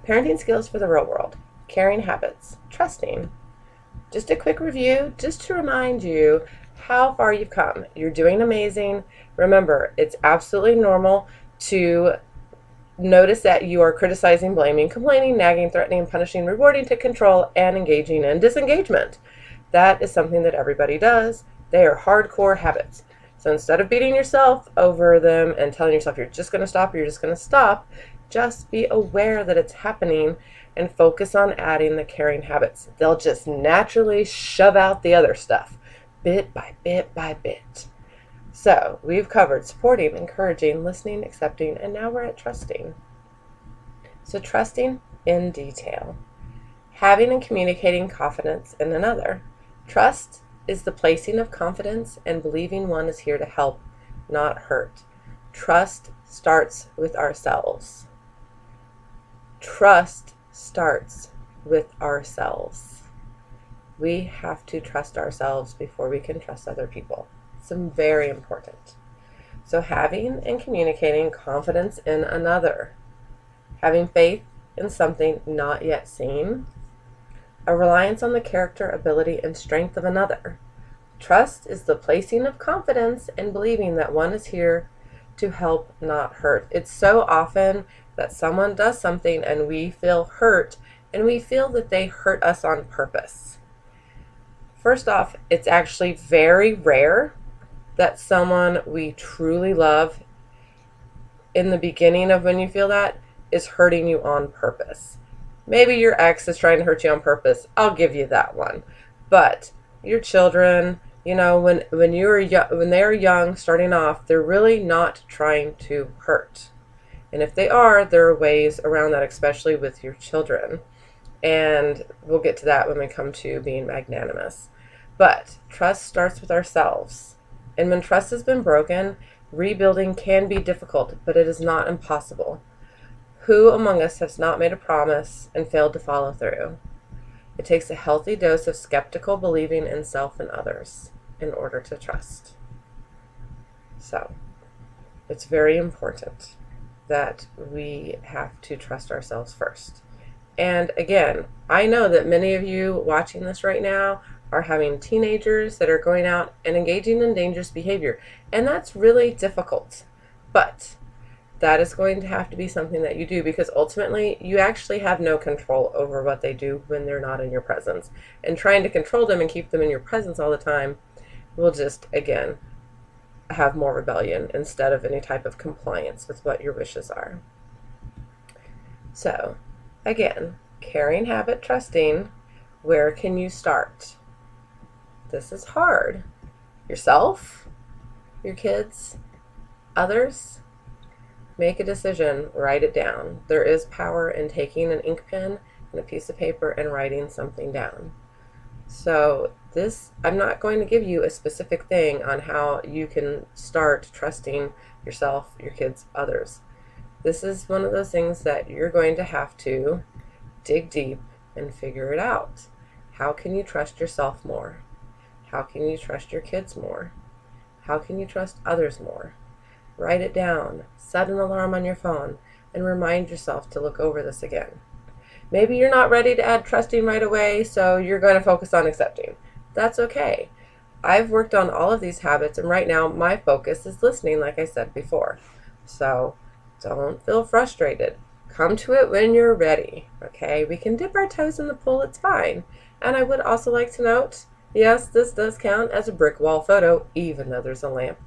Parenting skills for the real world, caring habits, trusting. Just a quick review, just to remind you how far you've come. You're doing amazing. Remember, it's absolutely normal to notice that you are criticizing, blaming, complaining, nagging, threatening, punishing, rewarding, to control, and engaging in disengagement. That is something that everybody does. They are hardcore habits. So instead of beating yourself over them and telling yourself you're just going to stop or you're just going to stop, just be aware that it's happening and focus on adding the caring habits. They'll just naturally shove out the other stuff, bit by bit by bit. So we've covered supporting, encouraging, listening, accepting, and now we're at trusting. So trusting in detail. Having and communicating confidence in another. Trust is the placing of confidence and believing one is here to help, not hurt. Trust starts with ourselves. Trust starts with ourselves. We have to trust ourselves before we can trust other people. It's very important. So having and communicating confidence in another. Having faith in something not yet seen. A reliance on the character, ability, and strength of another. Trust is the placing of confidence and believing that one is here to help, not hurt. It's so often that someone does something and we feel hurt and we feel that they hurt us on purpose. First off, it's actually very rare that someone we truly love in the beginning of when you feel that is hurting you on purpose. Maybe your ex is trying to hurt you on purpose. I'll give you that one. But your children, when they're young, starting off, they're really not trying to hurt. And if they are, there are ways around that, especially with your children. And we'll get to that when we come to being magnanimous. But trust starts with ourselves. And when trust has been broken, rebuilding can be difficult, but it is not impossible. Who among us has not made a promise and failed to follow through? It takes a healthy dose of skeptical believing in self and others in order to trust. So, it's very important that we have to trust ourselves first. And again, I know that many of you watching this right now are having teenagers that are going out and engaging in dangerous behavior. And that's really difficult. But that is going to have to be something that you do, because ultimately you actually have no control over what they do when they're not in your presence. And trying to control them and keep them in your presence all the time will just, again, have more rebellion instead of any type of compliance with what your wishes are. So, again, caring, habit, trusting. Where can you start? This is hard. Yourself, your kids, others. Make a decision, write it down. There is power in taking an ink pen and a piece of paper and writing something down. So I'm not going to give you a specific thing on how you can start trusting yourself, your kids, others. This is one of those things that you're going to have to dig deep and figure it out. How can you trust yourself more? How can you trust your kids more? How can you trust others more? Write it down, set an alarm on your phone, and remind yourself to look over this again. Maybe you're not ready to add trusting right away, so you're going to focus on accepting. That's okay. I've worked on all of these habits, and right now my focus is listening, like I said before. So don't feel frustrated. Come to it when you're ready, okay? We can dip our toes in the pool, it's fine. And I would also like to note, yes, this does count as a brick wall photo, even though there's a lamp